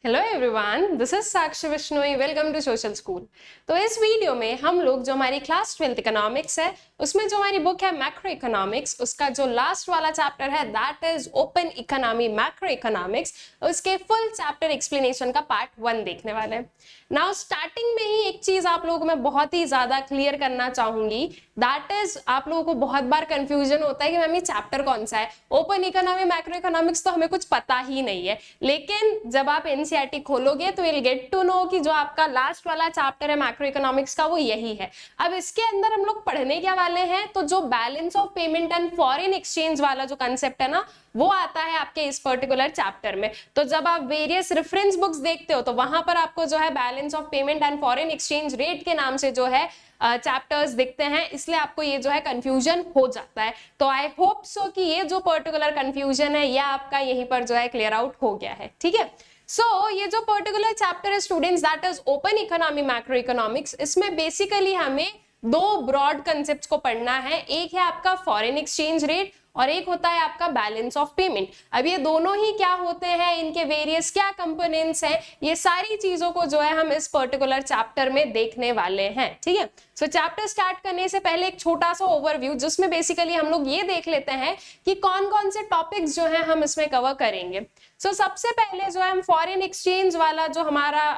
Hello everyone, this is Sakshi Vishnoi. Welcome to social school. तो इस video में हम लोग जो हमारी क्लास 12th इकोनॉमिक्स है उसमें जो हमारी बुक है मैक्रो इकोनॉमिक्स, उसका जो लास्ट वाला चैप्टर है that is open economy macro economics, उसके फुल चैप्टर एक्सप्लेनेशन का पार्ट 1 देखने वाले हैं। नाउ स्टार्टिंग में ही एक चीज आप लोगों को मैं बहुत ही ज्यादा क्लियर करना चाहूंगी, दैट इज आप लोगों को बहुत बार कंफ्यूजन होता है कि मैम ये चैप्टर कौन सा है, ओपन इकोनॉमी मैक्रो इकोनॉमिक्स तो हमें कुछ पता ही नहीं है। लेकिन जब आप एनसीईआरटी खोलोगे तो विल गेट टू नो कि जो आपका लास्ट वाला चैप्टर है मैक्रो इकोनॉमिक्स का वो यही है। अब इसके अंदर हम लोग पढ़ने क्या वाले हैं, तो जो balance of payment and foreign exchange वाला जो कंसेप्ट है ना वो आता है आपके इस पर्टिकुलर चैप्टर में। तो जब आप वेरियस रेफरेंस बुक्स देखते हो तो वहां पर आपको जो है balance of payment and foreign exchange rate के नाम से जो है चैप्टर्स दिखते हैं, इसलिए आपको ये जो है कंफ्यूजन हो जाता है। तो आई होप सो कि ये जो पर्टिकुलर कंफ्यूजन है ये आपका यहीं पर जो है क्लियर आउट हो गया है। ठीक है, सो ये जो पर्टिकुलर चैप्टर है students that is open economy macro economics, इसमें बेसिकली हमें दो ब्रॉड कंसेप्ट्स को पढ़ना है। एक है आपका फॉरेन एक्सचेंज रेट और एक होता है आपका बैलेंस ऑफ पेमेंट। अब ये दोनों ही क्या होते हैं, इनके वेरियस क्या कंपोनेंट्स हैं, ये सारी चीजों को जो है हम इस पर्टिकुलर चैप्टर में देखने वाले हैं। ठीक है, सो चैप्टर स्टार्ट करने से पहले एक छोटा सा ओवरव्यू जिसमें बेसिकली हम लोग ये देख लेते हैं कि कौन कौन से टॉपिक्स जो है हम इसमें कवर करेंगे। सो सबसे पहले जो है हम फॉरेन एक्सचेंज वाला जो हमारा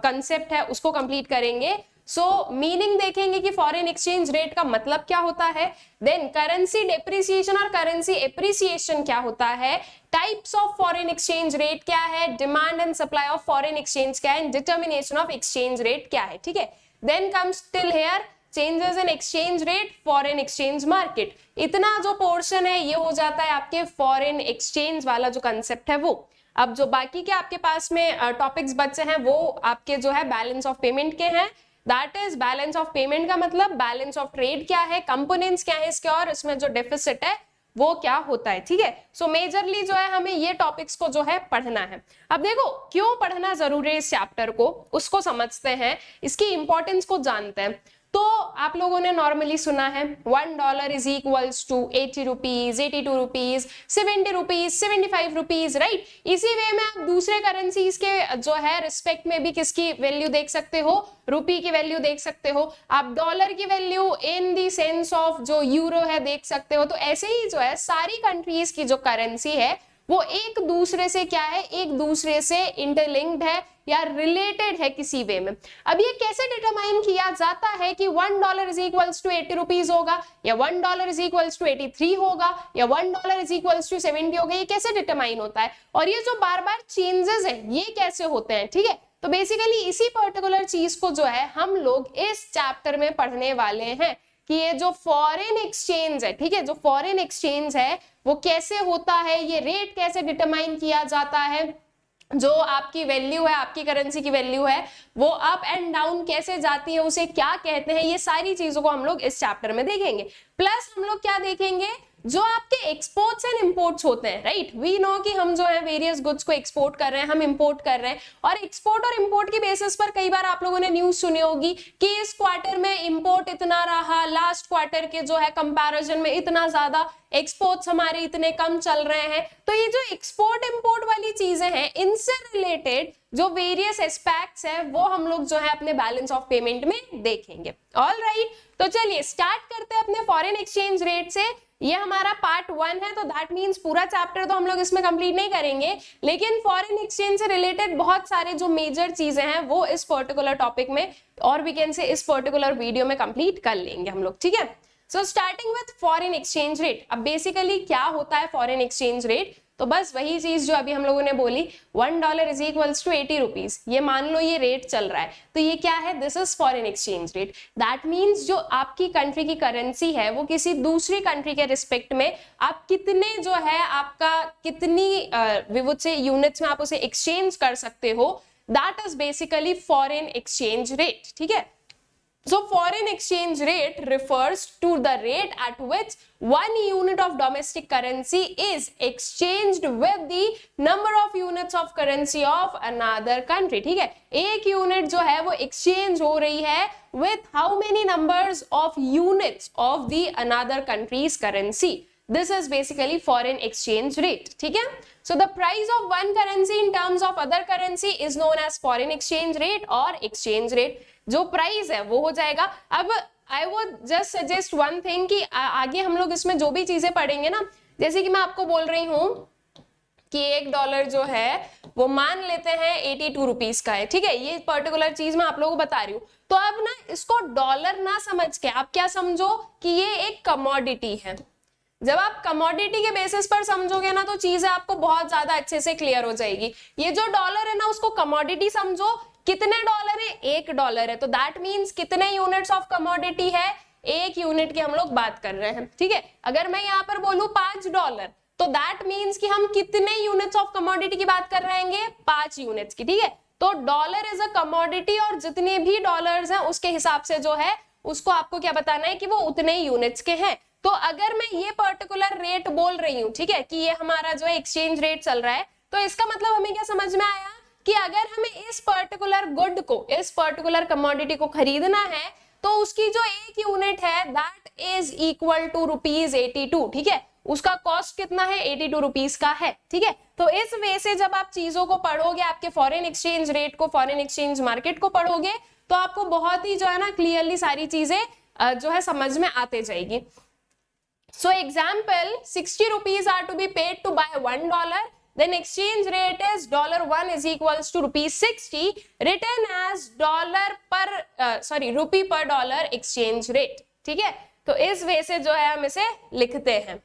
कंसेप्ट है उसको कंप्लीट करेंगे। सो मीनिंग देखेंगे कि फॉरेन एक्सचेंज रेट का मतलब क्या होता है, देन करेंसी डेप्रिसिएशन और करेंसी एप्रिसिएशन क्या होता है, types of foreign exchange rate क्या है, demand and supply of foreign exchange क्या है, डिटर्मिनेशन ऑफ एक्सचेंज रेट क्या है। ठीक है, then comes till here changes in exchange rate, foreign exchange market. इतना जो पोर्शन है ये हो जाता है आपके फॉरेन एक्सचेंज वाला जो कंसेप्ट है वो। अब जो बाकी के आपके पास में टॉपिक्स बचे हैं वो आपके जो है बैलेंस ऑफ पेमेंट के हैं। That is balance of payment का मतलब बैलेंस ऑफ ट्रेड क्या है, कंपोनेंट्स क्या है इसके, और इसमें जो डेफिसिट है वो क्या होता है। ठीक है, सो मेजरली जो है हमें ये टॉपिक्स को जो है पढ़ना है। अब देखो क्यों पढ़ना जरूरी है इस चैप्टर को, उसको समझते हैं, इसकी इंपॉर्टेंस को जानते हैं। तो आप लोगों ने नॉर्मली सुना है $1 is equals to 80 rupees, 82 rupees, 70 rupees, 75 rupees, right. इसी वे में आप दूसरे करेंसीज के जो है रिस्पेक्ट में भी किसकी वैल्यू देख सकते हो, रुपी की वैल्यू देख सकते हो। आप डॉलर की value in the sense of जो यूरो है देख सकते हो। तो ऐसे ही जो है सारी कंट्रीज की जो करेंसी है वो एक दूसरे से क्या है, एक दूसरे से इंटरलिंक्ड है या रिलेटेड है किसी वे में। अब ये कैसे डिटरमाइन किया जाता है कि $1 इज इक्वल्स टू 80 रुपीज होगा, या $1 इज इक्वल्स टू 83 होगा, या $1 इज इक्वल्स टू 70 होगा, ये कैसे डिटरमाइन होता है, और ये जो बार बार चेंजेस है ये कैसे होते हैं। ठीक है, तो बेसिकली इसी पर्टिकुलर चीज को जो है हम लोग इस चैप्टर में पढ़ने वाले हैं कि ये जो फॉरेन एक्सचेंज है, ठीक है, जो फॉरेन एक्सचेंज है वो कैसे होता है, ये रेट कैसे डिटरमाइन किया जाता है, जो आपकी वैल्यू है, आपकी करेंसी की वैल्यू है वो अप एंड डाउन कैसे जाती है, उसे क्या कहते हैं, ये सारी चीजों को हम लोग इस चैप्टर में देखेंगे। प्लस हम लोग क्या देखेंगे, जो आपके एक्सपोर्ट्स एंड इंपोर्ट्स होते हैं, राइट। वी नो कि हम जो है वेरियस गुड्स को एक्सपोर्ट कर रहे हैं, हम इंपोर्ट कर रहे हैं, और एक्सपोर्ट और इंपोर्ट की बेसिस पर कई बार आप लोगों ने न्यूज सुनी होगी कि इस क्वार्टर में इंपोर्ट इतना रहा, लास्ट क्वार्टर के जो है कंपैरिजन में इतना ज्यादा, एक्सपोर्ट्स हमारे इतने कम चल रहे हैं। तो ये जो एक्सपोर्ट इंपोर्ट वाली चीजें हैं इनसे रिलेटेड जो वेरियस एस्पेक्ट्स है वो हम लोग जो है अपने बैलेंस ऑफ पेमेंट में देखेंगे। ऑल राइट, तो चलिए स्टार्ट करते हैं अपने फॉरेन एक्सचेंज रेट से। ये हमारा पार्ट 1 है, तो दैट मींस पूरा चैप्टर तो हम लोग इसमें कंप्लीट नहीं करेंगे, लेकिन फॉरेन एक्सचेंज से रिलेटेड बहुत सारे जो मेजर चीजें हैं वो इस पर्टिकुलर टॉपिक में और वी कैन से इस पर्टिकुलर वीडियो में कंप्लीट कर लेंगे हम लोग। ठीक है, so starting with foreign exchange rate. अब बेसिकली क्या होता है फॉरेन एक्सचेंज रेट, तो बस वही चीज जो अभी हम लोगों ने बोली, $1 इज इक्वल्स टू 80 रुपीज, ये मान लो ये रेट चल रहा है, तो ये क्या है, this is foreign exchange rate. That means जो आपकी कंट्री की करेंसी है वो किसी दूसरी कंट्री के रिस्पेक्ट में आप कितने जो है आपका कितनी विवुड से यूनिट्स में आप उसे एक्सचेंज कर सकते हो, that is basically foreign exchange rate. ठीक है, so foreign exchange rate refers to the rate at which one unit of domestic currency is exchanged with the number of units of currency of another country। ठीक है, एक unit जो है वो exchange हो रही है with how many numbers of units of the another country's currency। This is basically foreign exchange rate, ठीक है। So the price of one currency in terms of other currency is known as foreign exchange rate और exchange rate. जो price है वो हो जाएगा। अब I would just suggest one thing कि आगे हम लोग इसमें जो भी चीजें पढ़ेंगे ना, जैसे कि मैं आपको बोल रही हूं कि $1 जो है वो मान लेते हैं 82 रुपीज का है, ठीक है। ये पर्टिकुलर चीज मैं आप लोगों को बता रही हूँ। तो अब ना इसको डॉलर ना समझ के आप क्या समझो कि ये एक कमोडिटी है। जब आप कमोडिटी के बेसिस पर समझोगे ना तो चीजें आपको बहुत ज्यादा अच्छे से क्लियर हो जाएगी। ये जो डॉलर है ना उसको कमोडिटी समझो। कितने डॉलर है? $1 है। तो दैट मीन्स कितने यूनिट्स ऑफ कमोडिटी है? 1 यूनिट की हम लोग बात कर रहे हैं, ठीक है। अगर मैं यहाँ पर बोलूं $5 तो दैट मीन्स कि हम कितने यूनिट्स ऑफ कमोडिटी की बात कर रहे हैं? 5 यूनिट्स की, ठीक है। तो डॉलर इज अ कमोडिटी और जितने भी डॉलर्स हैं उसके हिसाब से जो है उसको आपको क्या बताना है कि वो उतने यूनिट्स के हैं। तो अगर मैं ये पर्टिकुलर रेट बोल रही हूँ, ठीक है, कि ये हमारा जो है एक्सचेंज रेट चल रहा है, तो इसका मतलब हमें क्या समझ में आया कि अगर हमें इस पर्टिकुलर गुड को, इस पर्टिकुलर कमोडिटी को खरीदना है तो उसकी जो 1 यूनिट है दैट इज इक्वल टू ₹82, ठीक है। उसका कॉस्ट कितना है? 82 रुपीज का है, ठीक है। तो इस वे से जब आप चीजों को पढ़ोगे, आपके फॉरेन एक्सचेंज रेट को, फॉरेन एक्सचेंज मार्केट को पढ़ोगे तो आपको बहुत ही जो है ना क्लियरली सारी चीजें जो है समझ में आते जाएगी। So example, 60 rupees are to be paid to buy $1. Then exchange rate is $1 is equals to ₹60 written as rupee per dollar exchange rate, ठीक है। तो इस वे से जो है हम इसे लिखते हैं।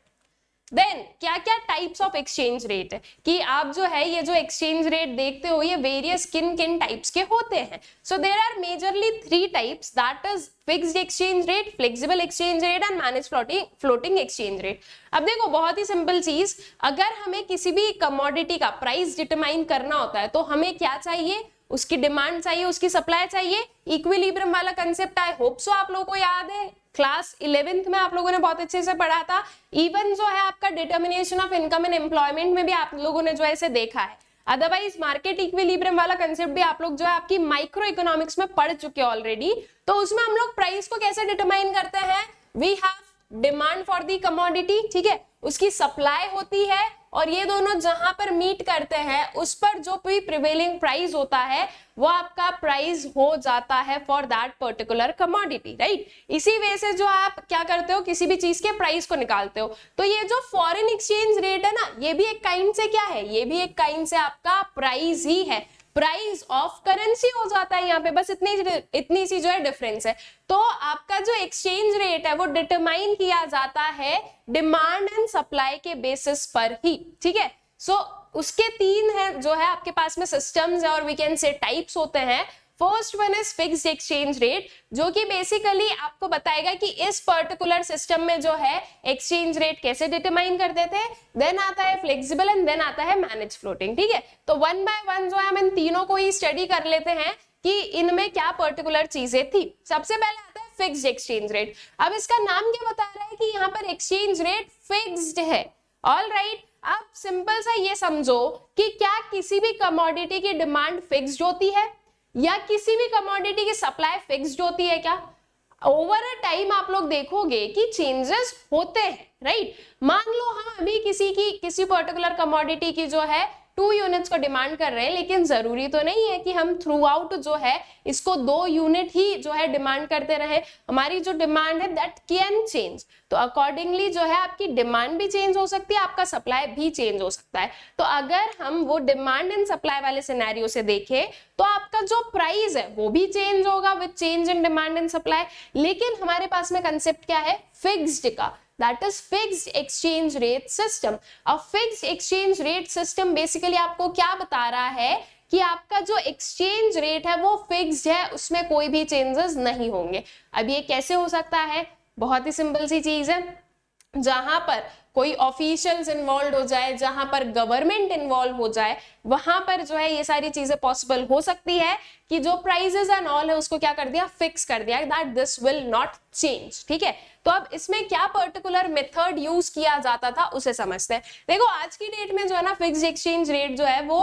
देन क्या क्या टाइप्स ऑफ एक्सचेंज रेट है कि आप जो है ये जो एक्सचेंज रेट देखते हो ये वेरियस किन किन टाइप्स के होते हैं। So there are majorly 3 types, that is fixed exchange rate, flexible exchange rate and manage floating exchange rate. अब देखो बहुत ही सिंपल चीज, अगर हमें किसी भी कमोडिटी का प्राइस डिटरमाइन करना होता है तो हमें क्या चाहिए? उसकी डिमांड चाहिए, उसकी सप्लाई चाहिए। इक्विलिब्रियम वाला कंसेप्ट आई होप सो आप लोगों को याद है, क्लास 11th में आप लोगों ने बहुत अच्छे से पढ़ा था। इवन जो है आपका determination of income and employment में भी आप लोगों ने जो है इसे देखा है। अदरवाइज मार्केट इक्विलिब्रियम वाला कंसेप्ट भी आप लोग जो है आपकी माइक्रो इकोनॉमिक्स में पढ़ चुके ऑलरेडी। तो उसमें हम लोग प्राइस को कैसे डिटरमाइन करते हैं? We have demand for the commodity, ठीक है, उसकी सप्लाई होती है और ये दोनों जहां पर मीट करते हैं उस पर जो भी प्रिवेलिंग प्राइस होता है वो आपका प्राइस हो जाता है for that particular commodity, right. इसी वजह से जो आप क्या करते हो, किसी भी चीज के प्राइस को निकालते हो। तो ये जो फॉरेन एक्सचेंज रेट है ना, ये भी एक काइंड से क्या है? ये भी एक काइंड से आपका प्राइस ही है, प्राइस ऑफ करेंसी हो जाता है यहाँ पे, बस इतनी सी जो है डिफरेंस है। तो आपका जो एक्सचेंज रेट है वो डिटरमाइन किया जाता है डिमांड एंड सप्लाई के बेसिस पर ही, ठीक है। सो उसके 3 है जो है आपके पास में सिस्टम्स है और वी कैन से टाइप्स होते हैं। First one is fixed exchange rate, जो कि बेसिकली आपको बताएगा कि इस पर्टिकुलर सिस्टम में जो है एक्सचेंज रेट कैसे डिटरमाइन करते थे। देन आता है फ्लेक्सिबल एंड देन आता है मैनेज फ्लोटिंग, ठीक है। तो 1 बाय 1 जो है हम इन तीनों को ही स्टडी कर लेते हैं कि इनमें क्या पर्टिकुलर चीजें थी। सबसे पहले आता है फिक्स्ड एक्सचेंज रेट। अब इसका नाम क्या बता रहा है कि यहाँ पर एक्सचेंज रेट फिक्स्ड है, ऑलराइट। अब सिंपल सा ये समझो कि क्या किसी भी कमोडिटी की डिमांड फिक्स्ड होती है या किसी भी कमोडिटी की सप्लाई फिक्स्ड होती है? क्या ओवर अ टाइम आप लोग देखोगे कि चेंजेस होते हैं, राइट। मान लो हम अभी किसी पर्टिकुलर कमोडिटी की जो है 2 यूनिट्स को डिमांड कर रहे हैं, लेकिन जरूरी तो नहीं है कि हम थ्रू आउट जो है इसको 2 यूनिट ही जो है डिमांड करते रहे। हमारी जो डिमांड है दैट कैन चेंज, तो अकॉर्डिंगली जो है आपकी डिमांड भी चेंज हो सकती है, आपका सप्लाई भी चेंज हो सकता है। तो अगर हम वो डिमांड एंड सप्लाई वाले सिनेरियो से देखें तो आपका जो प्राइस है वो भी चेंज होगा with change in demand and supply. लेकिन हमारे पास में कंसेप्ट क्या है? फिक्स्ड का, that is fixed exchange rate system। अब fixed exchange rate system basically आपको क्या बता रहा है कि आपका जो एक्सचेंज रेट है वो फिक्स्ड है, उसमें कोई भी चेंजेस नहीं होंगे। अब ये कैसे हो सकता है? बहुत ही सिंपल सी चीज है, जहां पर कोई ऑफिशियल्स इन्वॉल्व हो जाए, जहां पर गवर्नमेंट इन्वॉल्व हो जाए, वहां पर जो है ये सारी चीजें पॉसिबल हो सकती है कि जो प्राइसेस एंड ऑल है उसको क्या कर दिया? फिक्स कर दिया, that this will not change, ठीक है। तो अब इसमें क्या पर्टिकुलर मेथड यूज किया जाता था उसे समझते हैं। देखो आज की डेट में जो है ना फिक्स्ड एक्सचेंज रेट जो है वो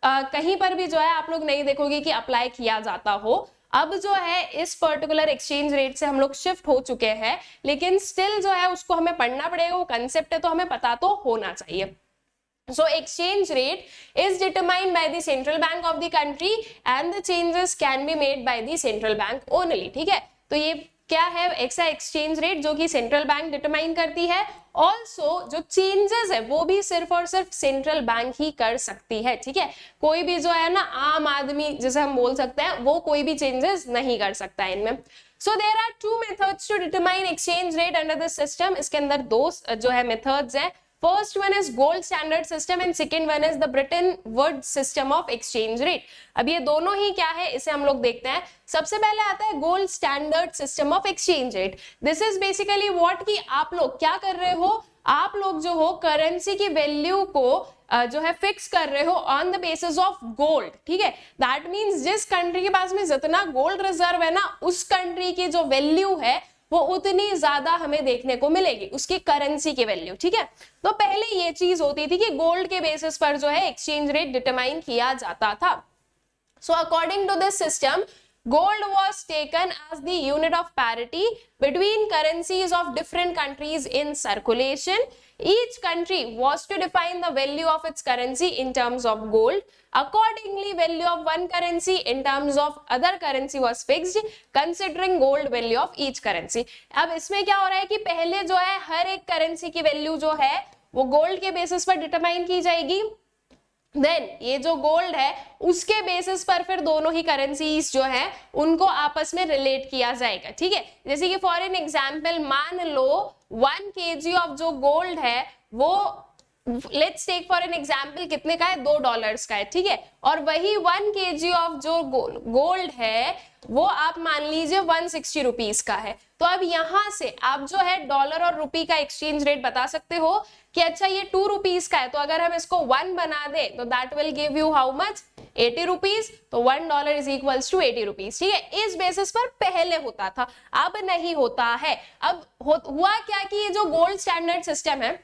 कहीं पर भी जो है आप लोग नहीं देखोगे कि अप्लाई किया जाता हो। अब जो है इस पर्टिकुलर एक्सचेंज रेट से हम लोग शिफ्ट हो चुके हैं, लेकिन स्टिल जो है उसको हमें पढ़ना पड़ेगा, वो कंसेप्ट है तो हमें पता तो होना चाहिए। So exchange rate is determined by the central bank of the country and the changes can be made by the central bank only, ठीक है। तो ये क्या है, ऐसा एक्सचेंज रेट जो कि सेंट्रल बैंक डिटरमाइन करती है। ऑल्सो जो चेंजेस है वो भी सिर्फ और सिर्फ सेंट्रल बैंक ही कर सकती है, ठीक है। कोई भी जो है ना आम आदमी जैसे हम बोल सकते हैं वो कोई भी चेंजेस नहीं कर सकता है इनमें। So there are two methods to determine exchange rate under the system। इसके अंदर दो जो है मेथड्स हैं। First one is gold standard system and second one is the Bretton Woods system of exchange rate। अब ये दोनों ही क्या है इसे हम लोग देखते हैं। सबसे पहले आता है gold standard system of exchange rate. This is basically what कि आप लोग क्या कर रहे हो, आप लोग जो हो करेंसी की वैल्यू को जो है फिक्स कर रहे हो on the basis of gold, ठीक है। दैट मींस जिस कंट्री के पास में जितना गोल्ड रिजर्व है ना, उस कंट्री की जो वैल्यू है वो उतनी ज्यादा हमें देखने को मिलेगी, उसकी करेंसी की वैल्यू, ठीक है। तो पहले ये चीज होती थी कि गोल्ड के बेसिस पर जो है एक्सचेंज रेट डिटरमाइन किया जाता था। So according to this system, gold was taken as the unit of parity between currencies of different countries in circulation. Each country was to define the value of its currency in terms of gold. Accordingly, value of one currency in terms of other currency was fixed, considering gold value of each currency. अब इसमें क्या हो रहा है कि पहले जो है हर एक करेंसी की वैल्यू जो है वो गोल्ड के बेसिस पर डिटरमाइन की जाएगी। देन ये जो गोल्ड है उसके बेसिस पर फिर दोनों ही करेंसीज जो है उनको आपस में रिलेट किया जाएगा, ठीक है। जैसे कि फॉर एन एग्जांपल मान लो 1 kg ऑफ जो गोल्ड है वो let's take for an example कितने का है, $2 का है, ठीक है। और वही 1 kg ऑफ जो गोल्ड है वो आप मान लीजिए 160 रुपीज का है। तो अब यहां से आप जो है डॉलर और रुपी का एक्सचेंज रेट बता सकते हो कि अच्छा ये 2 रुपीज का है, तो अगर हम इसको 1 बना दे तो that will give you how much, 80 rupees. तो $1 इज इक्वल्स टू 80 रुपीज, ठीक है। इस बेसिस पर पहले होता था, अब नहीं होता है। अब हुआ क्या कि ये जो गोल्ड स्टैंडर्ड सिस्टम है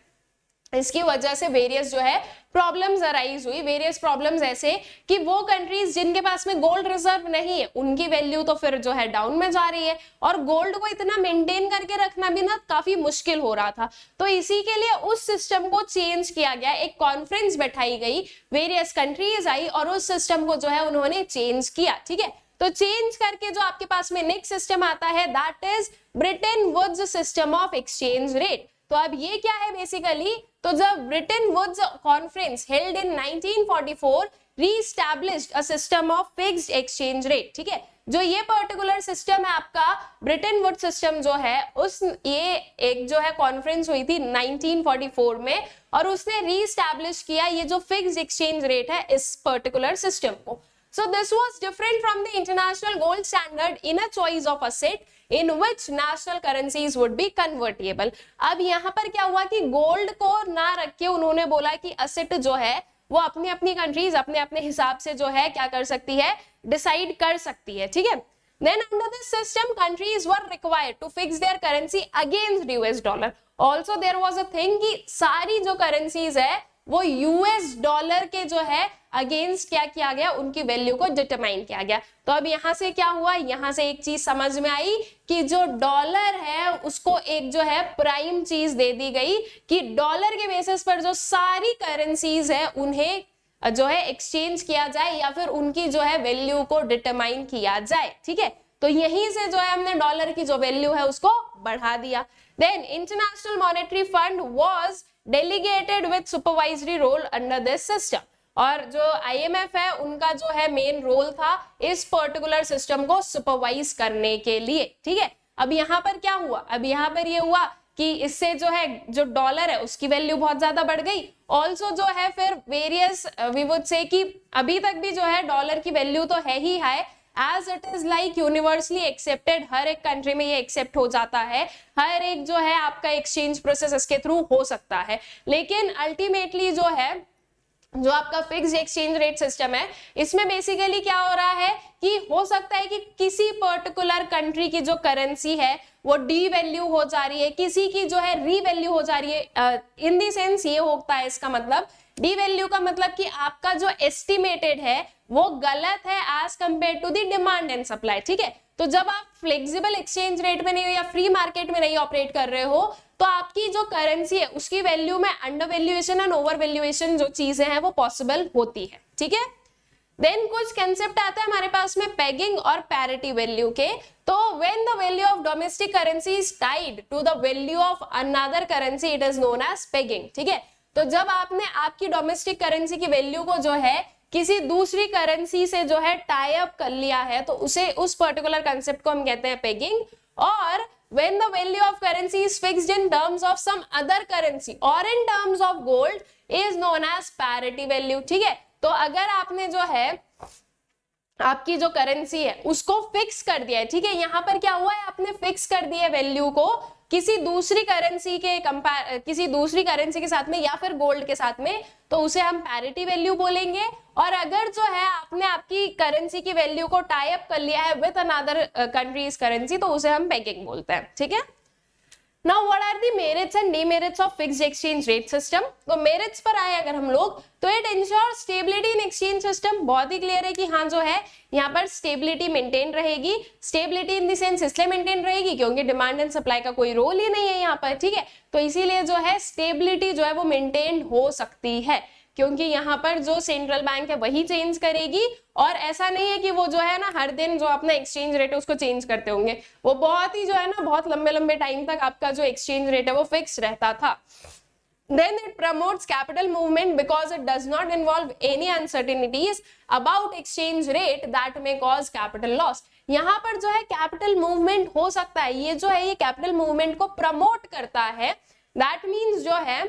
इसकी वजह से वेरियस जो है प्रॉब्लम्स अराइज हुई। वेरियस प्रॉब्लम्स ऐसे कि वो कंट्रीज जिनके पास में गोल्ड रिजर्व नहीं है उनकी वैल्यू तो फिर जो है डाउन में जा रही है, और गोल्ड को इतना मेंटेन करके रखना भी ना काफी मुश्किल हो रहा था। तो इसी के लिए उस सिस्टम को चेंज किया गया, एक कॉन्फ्रेंस बैठाई गई, वेरियस कंट्रीज आई और उस सिस्टम को जो है उन्होंने चेंज किया, ठीक है। तो चेंज करके जो आपके पास में नेक्स्ट सिस्टम आता है that is Bretton Woods system of exchange rate. तो अब ये क्या है बेसिकली, तो जब Bretton Woods conference held in 1944 reestablished a system of fixed exchange rate, ठीक है। जो ये पर्टिकुलर सिस्टम है आपका ब्रिटेन वुड्स सिस्टम जो है उस ये एक जो है कॉन्फ्रेंस हुई थी 1944 में और उसने रीस्टैब्लिश किया ये जो फिक्स्ड एक्सचेंज रेट है इस पर्टिकुलर सिस्टम को। So this was different from the international gold standard in a choice of asset in which national currencies would be convertible। अब यहाँ पर क्या हुआ कि गोल्ड को ना रख के उन्होंने बोला कि असेट जो है वो अपनी अपनी कंट्रीज अपने अपने हिसाब से जो है क्या कर सकती है, डिसाइड कर सकती है, ठीक है। Then under this system countries were required to fix their currency against US dollar। Also there was a thing कि सारी जो करेंसीज है वो यूएस डॉलर के जो है अगेंस्ट क्या किया गया, उनकी वैल्यू को डिटरमाइन किया गया। तो अब यहां से क्या हुआ, यहां से एक चीज समझ में आई कि जो डॉलर है उसको एक जो है प्राइम चीज दे दी गई कि डॉलर के बेसिस पर जो सारी करेंसीज है उन्हें जो है एक्सचेंज किया जाए या फिर उनकी जो है वैल्यू को डिटरमाइन किया जाए, ठीक है। तो यहीं से जो है हमने डॉलर की जो वैल्यू है उसको बढ़ा दिया। Then International Monetary Fund was delegated with supervisory role under this system. और जो आईएमएफ है उनका जो है मेन रोल था इस पर्टिकुलर सिस्टम को सुपरवाइज करने के लिए, ठीक है। अब यहाँ पर क्या हुआ, अब यहाँ पर ये हुआ कि इससे जो है जो डॉलर है उसकी वैल्यू बहुत ज्यादा बढ़ गई। ऑल्सो जो है फिर वेरियस वी वुड से कि अभी तक भी जो है डॉलर की वैल्यू तो है ही high, as it is like universally accepted, हर एक कंट्री में ये एक्सेप्ट हो जाता है, हर एक जो है आपका एक्सचेंज प्रोसेस इसके थ्रू हो सकता है। लेकिन अल्टीमेटली जो है जो आपका फिक्स्ड एक्सचेंज रेट सिस्टम है इसमें बेसिकली क्या हो रहा है कि हो सकता है कि किसी पर्टिकुलर कंट्री की जो करेंसी है वो डी वैल्यू हो जा रही है, किसी की जो है री वैल्यू हो जा रही है। इन दी सेंस ये होता है इसका मतलब डी वैल्यू का मतलब कि आपका जो एस्टिमेटेड है वो गलत है as compare to the demand and supply, ठीक है। तो जब आप फ्लेक्सिबल एक्सचेंज रेट में नहीं हो या फ्री मार्केट में नहीं ऑपरेट कर रहे हो तो आपकी जो करेंसी है उसकी वैल्यू में under valuation and over valuation जो चीजें हैं वो पॉसिबल होती है, ठीक है। देन कुछ कंसेप्ट आता है हमारे पास में पेगिंग और पैरिटी वैल्यू के। तो when the value of domestic currency is tied to the value of another currency it is known as pegging, ठीक है। तो जब आपने आपकी डोमेस्टिक करेंसी की वैल्यू को जो है किसी दूसरी करेंसी से जो है टाई अप कर लिया है तो उसे उस पर्टिकुलर कंसेप्ट को हम कहते हैं पेगिंग। और when the value of currency is fixed in terms of some other currency or in terms of gold is known as parity value, ठीक है। तो अगर आपने जो है आपकी जो करेंसी है उसको फिक्स कर दिया है, ठीक है, यहाँ पर क्या हुआ है आपने फिक्स कर दिया वैल्यू को किसी दूसरी करेंसी के साथ में या फिर गोल्ड के साथ में, तो उसे हम पैरिटी वैल्यू बोलेंगे। और अगर जो है आपने आपकी करेंसी की वैल्यू को टाई अप कर लिया है विद अनदर कंट्रीज करेंसी तो उसे हम पेगिंग बोलते हैं, ठीक है। Now what are the merits and demerits of fixed exchange rate system? तो merits पर आए अगर हम लोग तो it ensures stability in exchange system, बहुत ही क्लियर है कि हाँ जो है यहाँ पर स्टेबिलिटी मेंटेन रहेगी। स्टेबिलिटी इन द सेंस इसलिए मेंटेन रहेगी क्योंकि डिमांड एंड सप्लाई का कोई रोल ही नहीं है यहाँ पर, ठीक है। तो इसीलिए जो है स्टेबिलिटी जो है वो मेंटेन हो सकती है क्योंकि यहाँ पर जो सेंट्रल बैंक है वही चेंज करेगी। और ऐसा नहीं है कि वो जो है ना हर दिन जो अपना एक्सचेंज रेट है उसको चेंज करते होंगे, वो बहुत ही जो है ना बहुत लंबे लंबे टाइम तक आपका जो एक्सचेंज रेट है वो फिक्स रहता था। Then it promotes capital movement because it does not involve any uncertainties about exchange rate that may cause capital loss. यहाँ पर जो है कैपिटल मूवमेंट हो सकता है, ये जो है ये कैपिटल मूवमेंट को प्रमोट करता है। दैट मीन्स जो है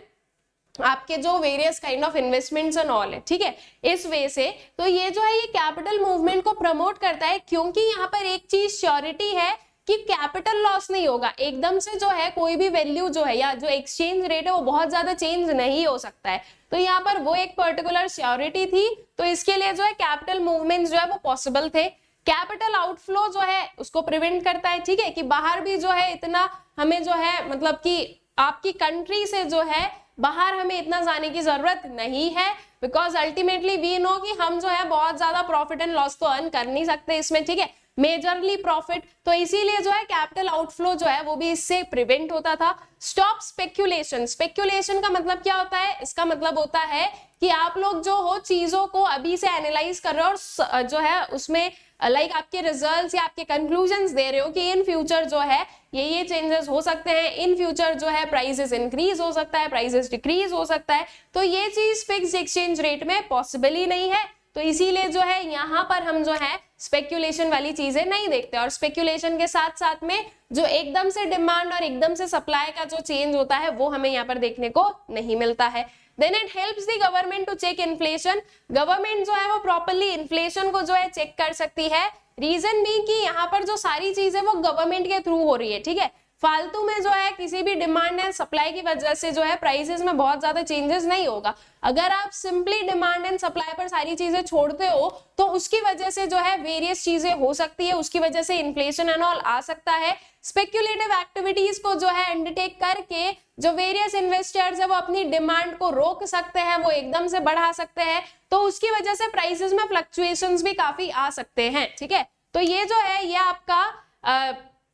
आपके जो various kind of investments and all है, ठीक है, इस वे से तो ये जो है ये कैपिटल मूवमेंट को प्रमोट करता है क्योंकि यहाँ पर एक चीज श्योरिटी है कि कैपिटल लॉस नहीं होगा। एकदम से जो है कोई भी वैल्यू जो है या जो एक्सचेंज रेट है वो बहुत ज्यादा चेंज नहीं हो सकता है, तो यहाँ पर वो एक पर्टिकुलर श्योरिटी थी। तो इसके लिए जो है कैपिटल मूवमेंट जो है वो पॉसिबल थे। कैपिटल आउटफ्लो जो है उसको प्रिवेंट करता है, ठीक है, कि बाहर भी जो है इतना हमें जो है मतलब कि आपकी कंट्री से जो है बाहर हमें इतना जाने की जरूरत नहीं है बिकॉज अल्टीमेटली वी नो कि हम जो है बहुत ज्यादा प्रॉफिट एंड लॉस तो अर्न कर नहीं सकते इसमें, ठीक है, मेजरली प्रॉफिट। तो इसीलिए जो है कैपिटल आउटफ्लो जो है वो भी इससे प्रिवेंट होता था। स्टॉप स्पेक्यूलेशन, स्पेक्यूलेशन का मतलब क्या होता है, इसका मतलब होता है कि आप लोग जो हो चीजों को अभी से एनालाइज कर रहे हो और जो है उसमें लाइक आपके रिजल्ट्स या आपके कंक्लूजन्स दे रहे हो कि इन फ्यूचर जो है ये चेंजेस हो सकते हैं, इन फ्यूचर जो है प्राइसेस इंक्रीज हो सकता है, प्राइसेस डिक्रीज हो सकता है, तो ये चीज फिक्स्ड एक्सचेंज रेट में पॉसिबल ही नहीं है। तो इसीलिए जो है यहाँ पर हम जो है स्पेक्यूलेशन वाली चीजें नहीं देखते। और स्पेक्यूलेशन के साथ साथ में जो एकदम से डिमांड और एकदम से सप्लाई का जो चेंज होता है वो हमें यहाँ पर देखने को नहीं मिलता है। Then it helps the government to check inflation. Government जो है वो प्रॉपरली इन्फ्लेशन को जो है चेक कर सकती है। रीजन भी कि यहाँ पर जो सारी चीजें वो गवर्नमेंट के थ्रू हो रही है, ठीक है, फालतू में जो है किसी भी डिमांड एंड सप्लाई की वजह से जो है प्राइसेस में बहुत ज्यादा चेंजेस नहीं होगा। अगर आप सिंपली डिमांड एंड सप्लाई पर सारी चीजें छोड़ते हो तो उसकी वजह से जो है वेरियस चीजें हो सकती है, उसकी वजह से इन्फ्लेशन एंड ऑल आ सकता है। स्पेक्युलेटिव एक्टिविटीज को जो है अंडरटेक करके जो वेरियस इन्वेस्टर्स है वो अपनी डिमांड को रोक सकते हैं, वो एकदम से बढ़ा सकते हैं, तो उसकी वजह से प्राइसेस में फ्लक्चुएशंस भी काफी आ सकते हैं, ठीक है। तो ये जो है ये आपका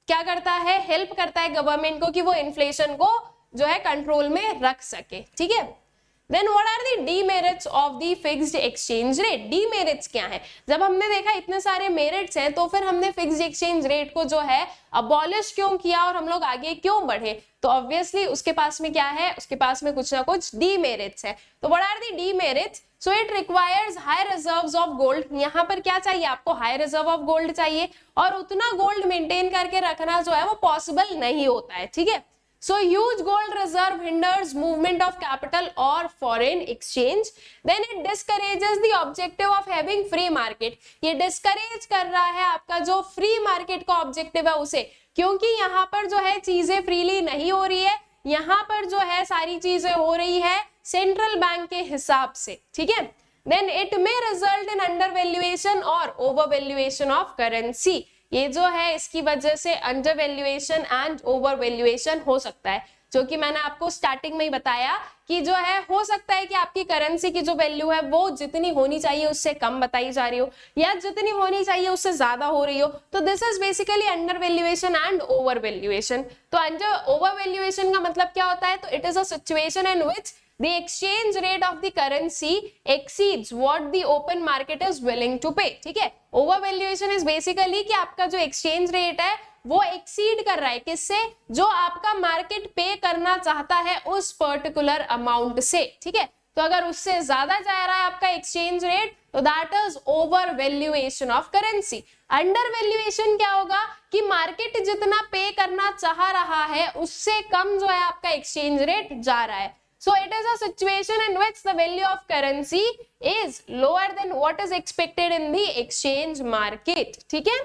क्या करता है, हेल्प करता है गवर्नमेंट को कि वो इन्फ्लेशन को जो है कंट्रोल में रख सके, ठीक है। Then what are the demerits of the fixed exchange rate? Demerits क्या है? जब हमने देखा इतने सारे मेरिट्स हैं तो फिर हमने फिक्स्ड एक्सचेंज रेट को जो है अबॉलिश क्यों किया और हम लोग आगे क्यों बढ़े? तो ऑब्वियसली उसके पास में क्या है, उसके पास में कुछ ना कुछ डीमेरिट्स है। तो what are the demerits? So it requires high reserves of gold. यहाँ पर क्या चाहिए आपको, हाई रिजर्व ऑफ गोल्ड चाहिए और उतना गोल्ड मेंटेन करके रखना जो है वो पॉसिबल नहीं होता है, ठीक है। So huge gold reserve hinders movement of capital or foreign exchange. Then it discourages the objective of having free market. ये discourage कर रहा है आपका जो free market का objective है उसे, क्योंकि यहाँ पर जो है चीजें freely नहीं हो रही है, यहाँ पर जो है सारी चीजें हो रही है सेंट्रल बैंक के हिसाब से, ठीक है। Then it may result in undervaluation or overvaluation of currency. ये जो है इसकी वजह से under valuation and over valuation हो सकता है। जो कि मैंने आपको स्टार्टिंग में ही बताया कि जो है हो सकता है कि आपकी करेंसी की जो वैल्यू है वो जितनी होनी चाहिए उससे कम बताई जा रही हो या जितनी होनी चाहिए उससे ज्यादा हो रही हो। तो this is basically under valuation and over valuation. तो अंडर ओवर वैल्यूएशन का मतलब क्या होता है? तो it is a situation in which the exchange rate of the currency exceeds what the open market is willing to pay। ठीक है, over valuation is basically कि आपका जो एक्सचेंज रेट है वो एक्सीड कर रहा है किससे? जो आपका मार्केट पे करना चाहता है उस पर्टिकुलर अमाउंट से। ठीक है, तो अगर उससे ज्यादा जा रहा है आपका एक्सचेंज रेट तो that is over valuation of currency. Under valuation क्या होगा कि मार्केट जितना पे करना चाह रहा है उससे कम जो है आपका एक्सचेंज रेट जा रहा है। So it is a situation in which the value of currency is lower than what is expected in the exchange market। ठीक है,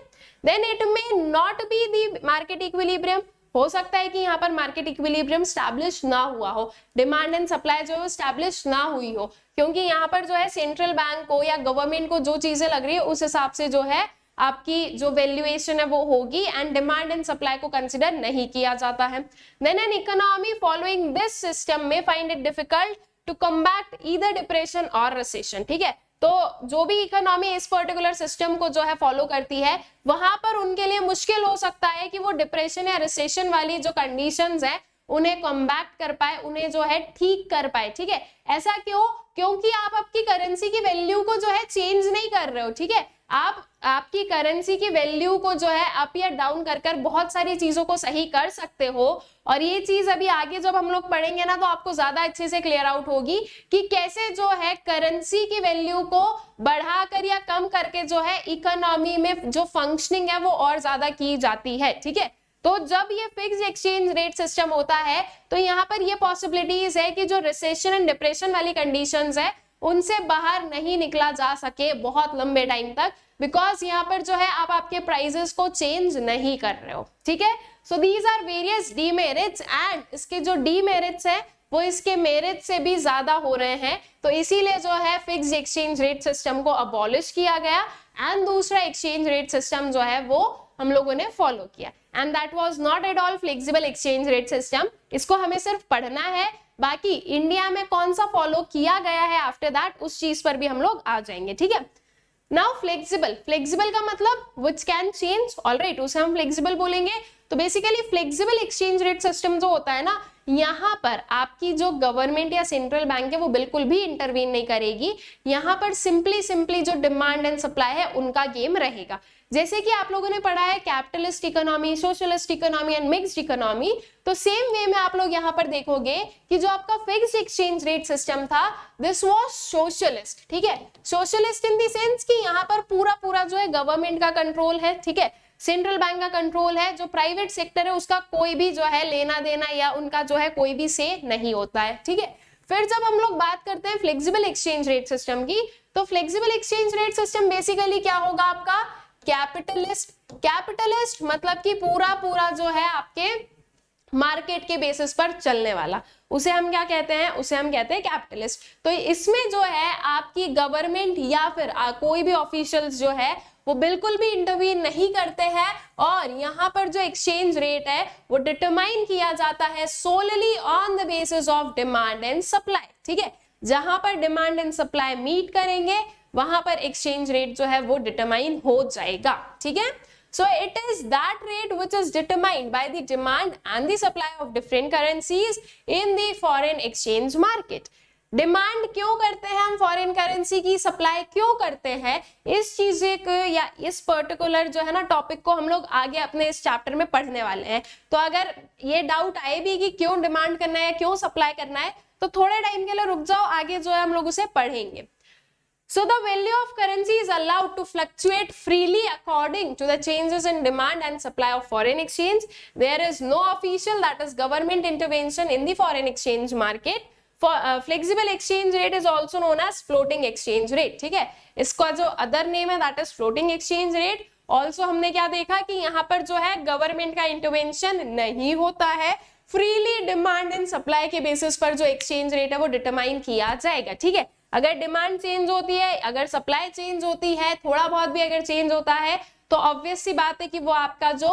then it may not be the market equilibrium। हो सकता है कि यहाँ पर मार्केट इक्विलिब्रियम स्टैब्लिश ना हुआ हो, डिमांड एंड सप्लाई जो है स्टैब्लिश ना हुई हो, क्योंकि यहाँ पर जो है सेंट्रल बैंक को या गवर्नमेंट को जो चीजें लग रही है उस हिसाब से जो है आपकी जो वैल्यूएशन है वो होगी एंड डिमांड एंड सप्लाई को कंसीडर नहीं किया जाता है। Then an economy following this system में find it difficult to combat either depression और रिसेशन। ठीक है, तो जो भी इकोनॉमी इस पर्टिकुलर सिस्टम को जो है फॉलो करती है वहां पर उनके लिए मुश्किल हो सकता है कि वो डिप्रेशन या रिसेशन वाली जो कंडीशंस है उन्हें कॉम्बैट कर पाए, उन्हें जो है ठीक कर पाए। ठीक है, ऐसा क्यों? क्योंकि आप आपकी करेंसी की वैल्यू को जो है चेंज नहीं कर रहे हो। ठीक है, आप आपकी करेंसी की वैल्यू को जो है अप या डाउन कर कर बहुत सारी चीजों को सही कर सकते हो, और ये चीज अभी आगे जब हम लोग पढ़ेंगे ना तो आपको ज्यादा अच्छे से क्लियर आउट होगी कि कैसे जो है करेंसी की वैल्यू को बढ़ाकर या कम करके जो है इकोनॉमी में जो फंक्शनिंग है वो और ज्यादा की जाती है। ठीक है, तो जब ये फिक्स एक्सचेंज रेट सिस्टम होता है तो यहाँ पर ये पॉसिबिलिटीज है कि जो रिसेशन एंड डिप्रेशन वाली कंडीशंस है उनसे बाहर नहीं निकला जा सके बहुत लंबे टाइम तक, बिकॉज यहाँ पर जो है आप आपके प्राइसेस को चेंज नहीं कर रहे हो। ठीक है, so these are various demerits and इसके जो डीमेरिट्स है वो इसके मेरिट से भी ज्यादा हो रहे हैं, तो इसीलिए जो है फिक्स्ड एक्सचेंज रेट सिस्टम को अबॉलिश किया गया एंड दूसरा एक्सचेंज रेट सिस्टम जो है वो हम लोगों ने फॉलो किया, and that was not at all flexible exchange rate system. इसको हमें सिर्फ पढ़ना है, बाकी इंडिया में कौन सा फॉलो किया गया है आफ्टर दैट उस चीज पर भी हम लोग आ जाएंगे। ठीक है, नाउ फ्लेक्सिबल, फ्लेक्सिबल का मतलब व्हिच कैन चेंज, ऑलराइट, उसे हम फ्लेक्सिबल बोलेंगे। तो basically flexible exchange rate system जो होता है ना, यहाँ पर आपकी जो गवर्नमेंट या सेंट्रल बैंक है वो बिल्कुल भी इंटरवीन नहीं करेगी, यहाँ पर सिंपली जो डिमांड एंड सप्लाई है उनका गेम रहेगा। जैसे कि आप लोगों ने पढ़ा है capitalist economy, socialist economy and mixed economy, तो सेम वे में आप लोग यहाँ पर देखोगे कि जो आपका फिक्स्ड एक्सचेंज रेट सिस्टम था दिस वाज सोशलिस्ट। ठीक है, सोशलिस्ट इन द सेंस कि यहाँ पर पूरा जो है गवर्नमेंट का कंट्रोल है। ठीक है, सेंट्रल बैंक का कंट्रोल है, जो प्राइवेट सेक्टर है उसका कोई भी जो है लेना देना या उनका जो है कोई भी से नहीं होता है। ठीक है, फिर जब हम लोग बात करते हैं फ्लेक्सिबल एक्सचेंज रेट सिस्टम की, तो flexible exchange rate system basically क्या होगा आपका कैपिटलिस्ट। कैपिटलिस्ट मतलब कि पूरा जो है आपके मार्केट के बेसिस पर चलने वाला, उसे हम क्या कहते हैं? उसे हम कहते हैं कैपिटलिस्ट। तो इसमें जो है आपकी गवर्नमेंट या फिर कोई भी ऑफिशियल्स जो है वो बिल्कुल भी इंटरवीन नहीं करते हैं, और यहाँ पर जो एक्सचेंज रेट है वो डिटरमाइन किया जाता है solely on the basis of demand and supply. ठीक है, जहां पर डिमांड एंड सप्लाई मीट करेंगे वहां पर एक्सचेंज रेट जो है वो डिटरमाइन हो जाएगा। ठीक है, so it is that rate which is determined by the demand and the supply of different currencies in the foreign exchange market। Demand क्यों करते हैं हम फॉरेन करेंसी की, सप्लाई क्यों करते हैं, इस चीज को या इस पर्टिकुलर जो है ना टॉपिक को हम लोग आगे अपने इस चैप्टर में पढ़ने वाले हैं। तो अगर ये डाउट आए भी कि क्यों डिमांड करना है, क्यों सप्लाई करना है, तो थोड़े टाइम के लिए रुक जाओ, आगे जो है हम लोग उसे पढ़ेंगे। So the value of currency is allowed to fluctuate freely according to the changes in demand and supply of foreign exchange. There is no official, that is government intervention in the foreign exchange market. For flexible exchange rate is also known as floating exchange rate। ठीक है, इसका जो other name है that is floating exchange rate। also हमने क्या देखा कि यहाँ पर जो है गवर्नमेंट का इंटरवेंशन नहीं होता है, फ्रीली डिमांड एंड सप्लाई के बेसिस पर जो एक्सचेंज रेट है वो डिटरमाइन किया जाएगा। ठीक है, अगर डिमांड चेंज होती है, अगर सप्लाई चेंज होती है, थोड़ा बहुत भी अगर चेंज होता है, तो ऑब्वियस सी बात है कि वो आपका जो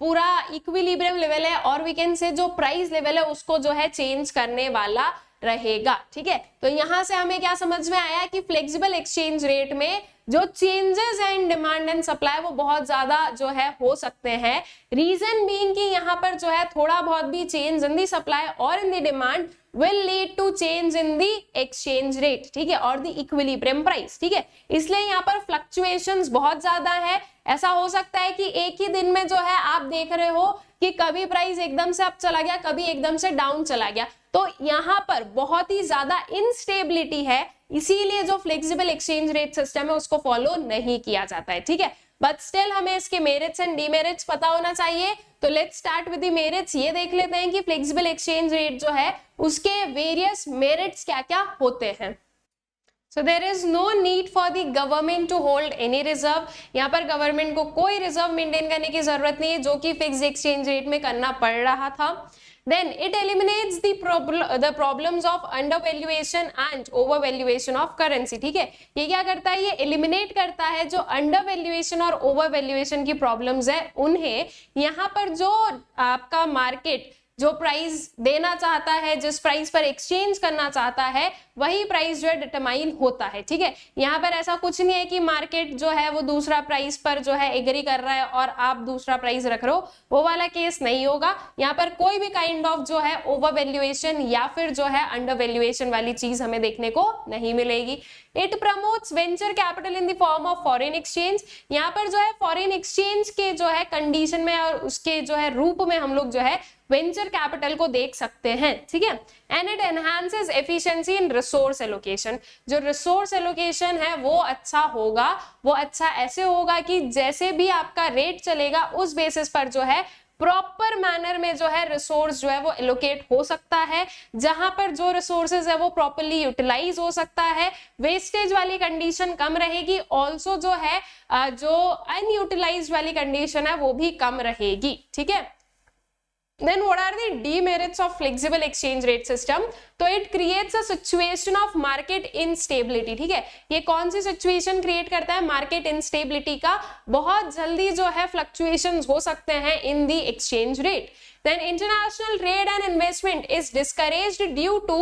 पूरा इक्विलिब्रियम लेवल है और वी कैन से जो प्राइस लेवल है उसको जो है चेंज करने वाला रहेगा। ठीक है, तो यहां से हमें क्या समझ में आया कि फ्लेक्सिबल एक्सचेंज रेट में जो चेंजेस है इन डिमांड एंड सप्लाई वो बहुत ज्यादा जो है हो सकते हैं। रीजन बीइंग कि यहाँ पर जो है थोड़ा बहुत भी चेंज इन दी सप्लाई और इन दी demand will lead to change in the exchange rate, ठीक है, और the equilibrium price। ठीक है, इसलिए यहाँ पर फ्लक्चुएशंस बहुत ज्यादा है। ऐसा हो सकता है कि एक ही दिन में जो है आप देख रहे हो कि कभी प्राइस एकदम से अप चला गया, कभी एकदम से डाउन चला गया, तो यहाँ पर बहुत ही ज्यादा इनस्टेबिलिटी है, इसीलिए जो फ्लेक्सिबल एक्सचेंज रेट सिस्टम है उसको फॉलो नहीं किया जाता है। ठीक है, बट स्टिल हमें इसके मेरिट्स एंड डीमेरिट्स पता होना चाहिए। तो let's start with the merits. ये देख लेते हैं कि फ्लेक्सिबल एक्सचेंज रेट जो है उसके वेरियस मेरिट्स क्या क्या होते हैं। So there is no need for the government to hold any reserve। यहाँ पर गवर्नमेंट को कोई रिजर्व मेंटेन करने की जरूरत नहीं है, जो कि फिक्स्ड एक्सचेंज रेट में करना पड़ रहा था। Then it eliminates the problems of undervaluation and overvaluation of currency। ठीक है, ये क्या करता है, ये एलिमिनेट करता है जो अंडरवैल्यूएशन और ओवरवैल्यूएशन की प्रॉब्लम्स है उन्हें। यहाँ पर जो आपका मार्केट जो प्राइस देना चाहता है, जिस प्राइस पर एक्सचेंज करना चाहता है, वही प्राइस जो है डिटरमाइन होता है। ठीक है, यहाँ पर ऐसा कुछ नहीं है कि मार्केट जो है वो दूसरा प्राइस पर जो है एग्री कर रहा है और आप दूसरा प्राइस रख रहे हो, वो वाला केस नहीं होगा। यहाँ पर कोई भी काइंड ऑफ जो है ओवर वैल्यूएशन या फिर जो है अंडर वैल्यूएशन वाली चीज हमें देखने को नहीं मिलेगी। It promotes venture capital in the form of foreign exchange. यहाँ पर जो है फॉरेन एक्सचेंज के जो है कंडीशन में और उसके जो है रूप में हम लोग जो है वेंचर कैपिटल को देख सकते हैं। ठीक है, and it enhances efficiency in resource allocation. जो रिसोर्स एलोकेशन है वो अच्छा होगा, वो अच्छा ऐसे होगा कि जैसे भी आपका रेट चलेगा उस बेसिस पर जो है प्रॉपर मैनर में जो है रिसोर्स जो है वो एलोकेट हो सकता है, जहां पर जो रिसोर्सेज है वो प्रॉपर्ली यूटिलाइज हो सकता है, वेस्टेज वाली कंडीशन कम रहेगी, ऑल्सो जो है जो अनयूटिलाइज्ड वाली कंडीशन है वो भी कम रहेगी। ठीक है, then what are the demerits of flexible exchange rate system? तो it creates a situation of market instability। ठीक है, ये कौन सी सिचुएशन क्रिएट करता है, मार्केट इंस्टेबिलिटी का। बहुत जल्दी जो है फ्लक्चुएशंस हो सकते हैं in the exchange rate. Then international trade and investment is discouraged due to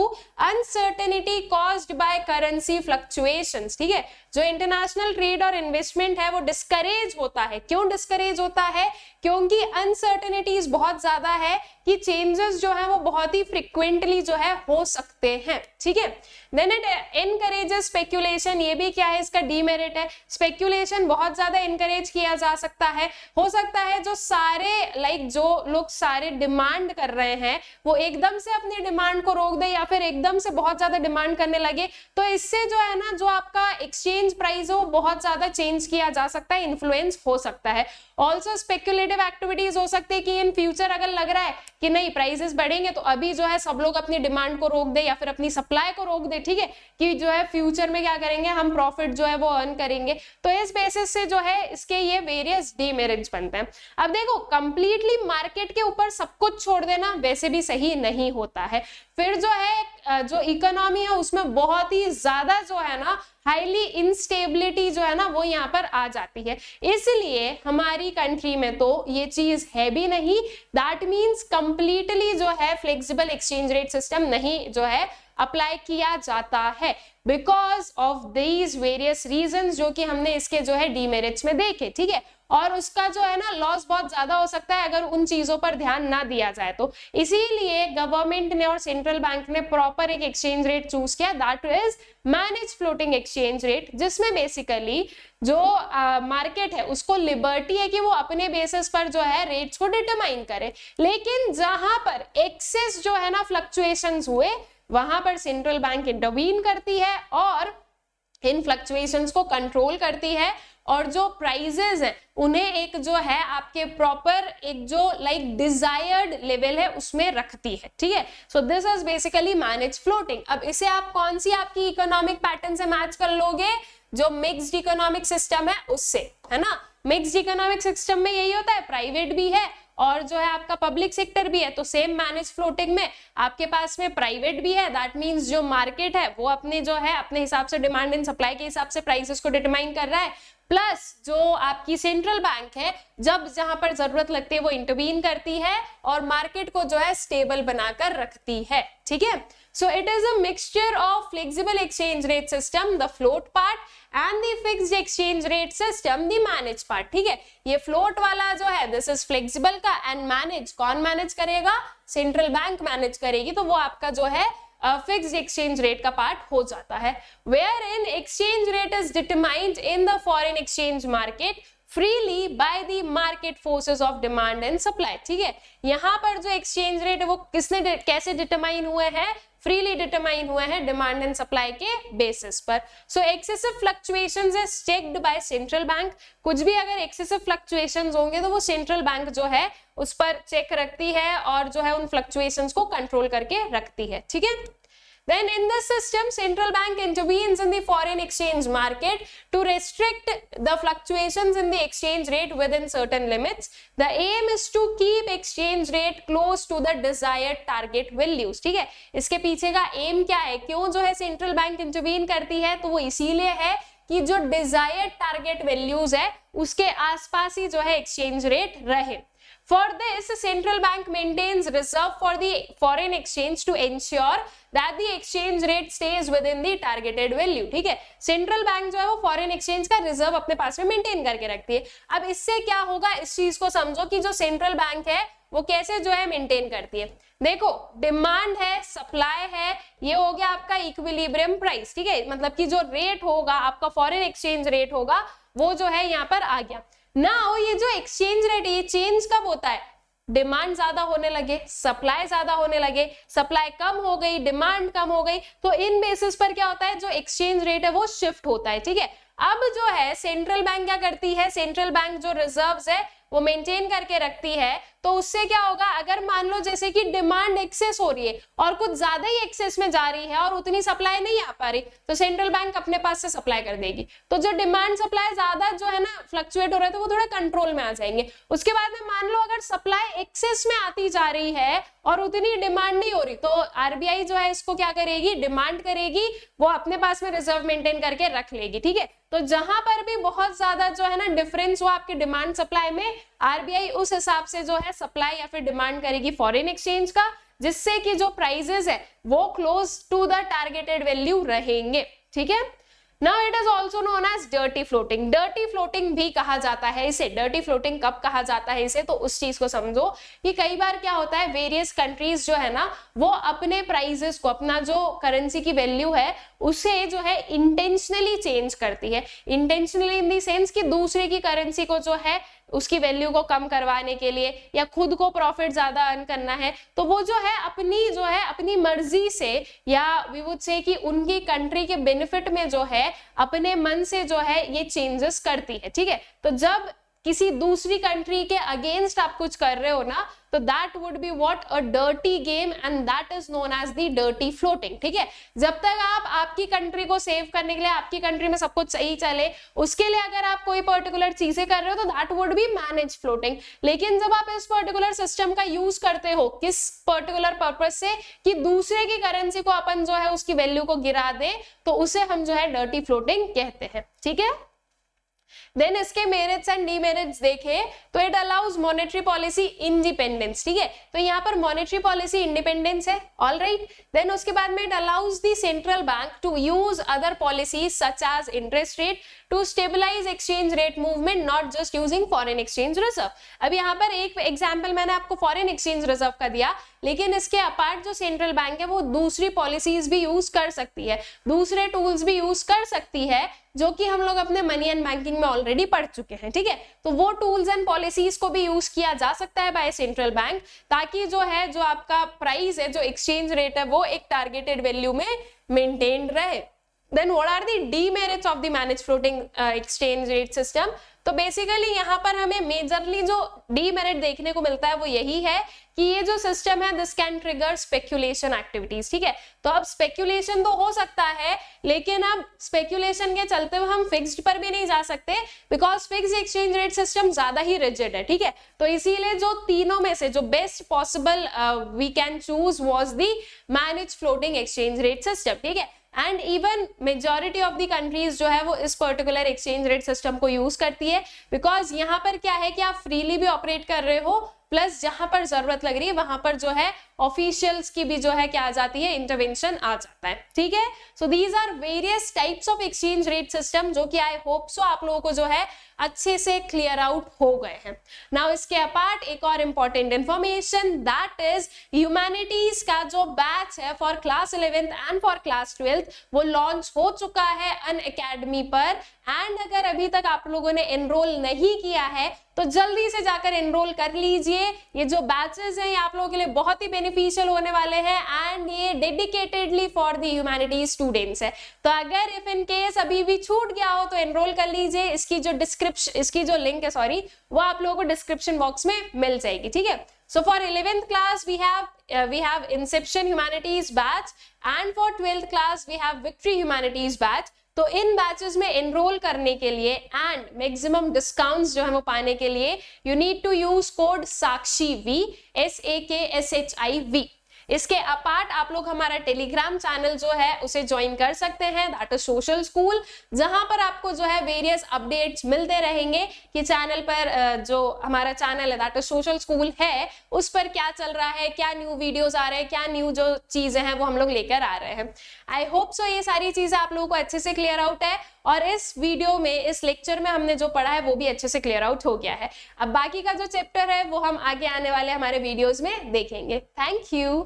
uncertainty caused by currency fluctuations। ठीक है, जो इंटरनेशनल ट्रेड और इन्वेस्टमेंट है वो डिस्करेज होता है। क्यों डिस्करेज होता है, क्योंकि अनसर्टेनिटीज बहुत ज्यादा है कि चेंजेस जो है वो बहुत ही फ्रिक्वेंटली जो है हो सकते हैं। ठीक है, देन इट एनकरेजेस स्पेक्यूलेशन। ये भी क्या है, इसका डीमेरिट है। स्पेक्यूलेशन बहुत ज्यादा एनकरेज किया जा सकता है। हो सकता है जो सारे जो लोग सारे डिमांड कर रहे हैं वो एकदम से अपनी डिमांड को रोक दे या फिर एकदम से बहुत ज्यादा डिमांड करने लगे, तो इससे जो है ना जो आपका एक्सचेंज प्राइस है वो बहुत ज्यादा चेंज किया जा सकता है, इन्फ्लुएंस हो सकता है। ऑल्सो स्पेक्यूलेटिव एक्टिविटीज हो सकती है कि इन फ्यूचर अगर लग रहा है कि नहीं प्राइसेस बढ़ेंगे तो अभी जो है सब लोग अपनी डिमांड को रोक दे या फिर अपनी सप्लाई को रोक दे। ठीक है, कि जो है फ्यूचर में क्या करेंगे, हम प्रॉफिट जो है वो अर्न करेंगे। तो इस बेसिस से जो है इसके ये वेरियस डीमेरिट्स बनते हैं। अब देखो, कंप्लीटली मार्केट के ऊपर सब कुछ छोड़ देना वैसे भी सही नहीं होता है। फिर जो है जो इकोनॉमी है उसमें बहुत ही ज्यादा जो है ना हाईली इंस्टेबिलिटी जो है ना वो यहाँ पर आ जाती है। इसलिए हमारी कंट्री में तो ये चीज है भी नहीं। दैट मीन्स कंप्लीटली जो है फ्लेक्सिबल एक्सचेंज रेट सिस्टम नहीं जो है अप्लाई किया जाता है, because of these various reasons जो कि हमने इसके जो है डीमेरिट्स में देखे। ठीक है, और उसका जो है ना लॉस बहुत ज्यादा हो सकता है अगर उन चीजों पर ध्यान ना दिया जाए तो। इसीलिए गवर्नमेंट ने और सेंट्रल बैंक ने प्रॉपर एक एक्सचेंज रेट चूज किया, that is manage floating exchange rate, जिसमें बेसिकली जो मार्केट है उसको लिबर्टी है कि वो अपने बेसिस पर जो है रेट्स को डिटरमाइन करे। लेकिन जहां पर एक्सेस जो है ना फ्लक्चुएशंस हुए वहां पर सेंट्रल बैंक इंटरवीन करती है और इन फ्लक्चुएशंस को कंट्रोल करती है और जो प्राइजेस हैं उन्हें एक जो है आपके प्रॉपर एक जो डिजायर्ड लेवल है उसमें रखती है। ठीक है, so this is basically manage floating. अब इसे आप कौन सी आपकी इकोनॉमिक पैटर्न से मैच कर लोगे, जो मिक्स्ड इकोनॉमिक सिस्टम है उससे, है ना। मिक्स्ड इकोनॉमिक सिस्टम में यही होता है, प्राइवेट भी है और जो है आपका पब्लिक सेक्टर भी है। तो सेम मैनेज फ्लोटिंग में आपके पास में प्राइवेट भी है, दैट मींस जो मार्केट है वो अपने जो है अपने हिसाब से डिमांड एंड सप्लाई के हिसाब से प्राइसेस को डिटरमाइन कर रहा है। प्लस जो आपकी सेंट्रल बैंक है जब जहां पर जरूरत लगती है वो इंटरवीन करती है और मार्केट को जो है स्टेबल बनाकर रखती है, ठीक है। So it is a mixture of flexible exchange rate system, the float part, and the fixed exchange rate system, the manage part, ठीक है। ये फ्लोट वाला जो है दिस इज फ्लेक्सिबल का, एंड मैनेज कौन मैनेज करेगा, सेंट्रल बैंक मैनेज करेगी, तो वो आपका जो है फिक्स्ड एक्सचेंज रेट का पार्ट हो जाता है। Wherein exchange rate is determined in the foreign exchange market freely by the market forces of demand and supply, ठीक है। यहाँ पर जो एक्सचेंज रेट है वो किसने कैसे डिटरमाइन हुए हैं, फ्रीली डिटरमाइन हुए हैं डिमांड एंड सप्लाई के बेसिस पर। सो excessive fluctuations is checked by central bank, कुछ भी अगर एक्सेसिव फ्लक्चुएशंस होंगे तो वो सेंट्रल बैंक जो है उस पर चेक रखती है और जो है उन फ्लक्चुएशंस को कंट्रोल करके रखती है, ठीक है। Then in this system, central bank intervenes in the foreign exchange market to restrict the fluctuations in the exchange rate within certain limits. The aim is to keep exchange rate close to the desired target values, ठीक है। इसके पीछे का M क्या है, क्यों जो है सेंट्रल बैंक इंटरवीन करती है, तो वो इसीलिए है कि जो डिजायर्ड टारगेट वैल्यूज है उसके आसपास ही जो है एक्सचेंज रेट रहे। For this, central bank maintains reserve for the foreign exchange to ensure that the exchange rate stays within the targeted value, ठीक है। सेंट्रल बैंक जो है वो फॉरेन एक्सचेंज का रिजर्व अपने पास में मेंटेन करके रखती है। अब इससे क्या होगा, इस चीज को समझो कि जो सेंट्रल बैंक है वो कैसे जो है मेंटेन करती है। देखो डिमांड है, सप्लाई है, ये हो गया आपका इक्विलिब्रियम प्राइस, ठीक है। मतलब कि जो रेट होगा आपका फॉरेन एक्सचेंज रेट होगा वो जो है यहाँ पर आ गया। नाउ ये जो एक्सचेंज रेट ये चेंज कब होता है, डिमांड ज्यादा होने लगे, सप्लाई ज्यादा होने लगे, सप्लाई कम हो गई, डिमांड कम हो गई, तो इन बेसिस पर क्या होता है, जो एक्सचेंज रेट है वो शिफ्ट होता है, ठीक है। अब जो है सेंट्रल बैंक क्या करती है, सेंट्रल बैंक जो रिजर्व्स है वो मेंटेन करके रखती है, तो उससे क्या होगा, अगर मान लो जैसे कि डिमांड एक्सेस हो रही है और कुछ ज्यादा ही एक्सेस में जा रही है और उतनी सप्लाई नहीं आ पा रही, तो सेंट्रल बैंक अपने पास से सप्लाई कर देगी, तो जो डिमांड सप्लाई ज्यादा जो है ना फ्लक्चुएट हो रहा है तो वो थोड़ा कंट्रोल में आ जाएंगे। उसके बाद में मान लो अगर सप्लाई एक्सेस में आती जा रही है और उतनी डिमांड नहीं हो रही, तो आरबीआई जो है इसको क्या करेगी, डिमांड करेगी, वो अपने पास में रिजर्व मेंटेन करके रख लेगी, ठीक है। तो जहां पर भी बहुत ज्यादा जो है ना डिफरेंस हुआ आपके डिमांड सप्लाई में, आरबीआई उस हिसाब से जो है सप्लाई या फिर डिमांड करेगी फॉरेन एक्सचेंज का, जिससे कि जो प्राइसेस है वो close to the targeted value रहेंगे, ठीक है। Now it is also known as dirty floating, dirty floating भी कहा जाता है इसे। डर्टी फ्लोटिंग कब कहा जाता है इसे, तो उस चीज को समझो कि कई बार क्या होता है, वेरियस कंट्रीज जो है ना वो अपने प्राइसेस को, अपना जो करेंसी की वैल्यू है उसे जो है इंटेंशनली चेंज करती है। इंटेंशनली इन द सेंस कि दूसरे की करेंसी को जो है उसकी वैल्यू को कम करवाने के लिए या खुद को प्रॉफिट ज्यादा अर्न करना है, तो वो जो है अपनी मर्जी से या वी वुड से कि उनकी कंट्री के बेनिफिट में जो है अपने मन से जो है ये चेंजेस करती है, ठीक है। तो जब किसी दूसरी कंट्री के अगेंस्ट आप कुछ कर रहे हो ना, तो that would be what, a dirty game, and that is known as the dirty floating, ठीक है। जब तक आप आपकी कंट्री को सेव करने के लिए, आपकी कंट्री में सब कुछ सही चले, उसके लिए अगर आप कोई पर्टिकुलर चीजें कर रहे हो तो that would be manage floating. लेकिन जब आप इस पर्टिकुलर सिस्टम का यूज करते हो किस पर्टिकुलर पर्पज से, कि दूसरे की करेंसी को अपन जो है उसकी वैल्यू को गिरा दे, तो उसे हम जो है डर्टी फ्लोटिंग कहते हैं, ठीक है। देन इसके मेरिट्स एंड डीमेरिट्स देखें तो it allows monetary policy independence, ठीक है। तो यहाँ पर मॉनेटरी पॉलिसी इंडिपेंडेंस है, ऑल राइट। देन उसके बाद में it allows the central bank to use other policies such as interest rate to stabilize exchange rate movement, not just using foreign exchange reserve. अब यहाँ पर एक एग्जाम्पल मैंने आपको फॉरेन एक्सचेंज रिजर्व का दिया, लेकिन इसके अपार्ट जो सेंट्रल बैंक है वो दूसरी पॉलिसीज भी यूज कर सकती है, दूसरे टूल्स भी यूज कर सकती है, जो कि हम लोग अपने मनी एंड बैंकिंग में ऑलरेडी पढ़ चुके हैं, ठीक है। तो वो टूल्स एंड पॉलिसीज को भी यूज किया जा सकता है बाय सेंट्रल बैंक, ताकि जो है जो आपका प्राइस है, जो एक्सचेंज रेट है, वो एक टारगेटेड वैल्यू में मेंटेन रहे। Then what are the demerits of the managed floating exchange rate system? तो बेसिकली यहाँ पर हमें मेजरली जो डीमेरिट देखने को मिलता है वो यही है कि ये जो सिस्टम है this can trigger speculation activities, ठीक है। तो अब स्पेक्यूलेशन तो हो सकता है, लेकिन अब स्पेक्यूलेशन के चलते हुए हम फिक्स्ड पर भी नहीं जा सकते, because fixed exchange rate system ज्यादा ही रिजिड है, ठीक है। तो इसीलिए जो तीनों में से जो best possible we can choose was the manage floating exchange rate system, ठीक है। And even majority of the countries जो है वो इस पर्टिकुलर एक्सचेंज रेट सिस्टम को यूज करती है, बिकॉज यहाँ पर क्या है कि आप फ्रीली भी ऑपरेट कर रहे हो, प्लस जहां पर जरूरत लग रही है वहां पर जो है ऑफिशियल्स की भी जो है क्या आ जाती है, इंटरवेंशन आ जाता है, ठीक है। So these are various types of exchange rate system, जो कि आई होप सो आप लोगों को जो है अच्छे से क्लियर आउट हो गए हैं। नाउ इसके अपार्ट एक और important information, that is humanities का जो बैच है for class 11th and for class 12th वो लॉन्च हो चुका है अनअकैडमी पर। एंड अगर अभी तक आप लोगों ने एनरोल नहीं किया है तो जल्दी से जाकर एनरोल कर लीजिए। ये जो बैचेस हैं ये आप लोगों के लिए बहुत ही बेनिफिशियल होने वाले हैं एंड ये dedicatedly for the humanities students है। तो अगर इफ इन केस अभी भी छूट गया हो तो एनरोल कर लीजिए। इसकी जो लिंक है सॉरी, वो आप लोगों को डिस्क्रिप्शन बॉक्स में मिल जाएगी, ठीक है। So for 11th class we have Inception Humanities batch and for 12th class we have Victory Humanities batch। तो इन बैचेस में एनरोल करने के लिए एंड मैक्सिमम डिस्काउंट्स जो है वो पाने के लिए you need to use code Sakshi V, SAKSHIV। इसके अपार्ट आप लोग हमारा टेलीग्राम चैनल जो है उसे ज्वाइन कर सकते हैं, दैट इज सोशल स्कूल, जहां पर आपको जो है वेरियस अपडेट्स मिलते रहेंगे कि चैनल पर जो हमारा चैनल है दैट इज सोशल स्कूल है उस पर क्या चल रहा है, क्या न्यू वीडियोस आ रहे हैं, क्या न्यू जो चीजें हैं वो हम लोग लेकर आ रहे हैं। आई होप सो ये सारी चीजें आप लोगों को अच्छे से क्लियर आउट है और इस वीडियो में, इस लेक्चर में हमने जो पढ़ा है वो भी अच्छे से क्लियर आउट हो गया है। अब बाकी का जो चैप्टर है वो हम आगे आने वाले हमारे वीडियोस में देखेंगे। Thank you.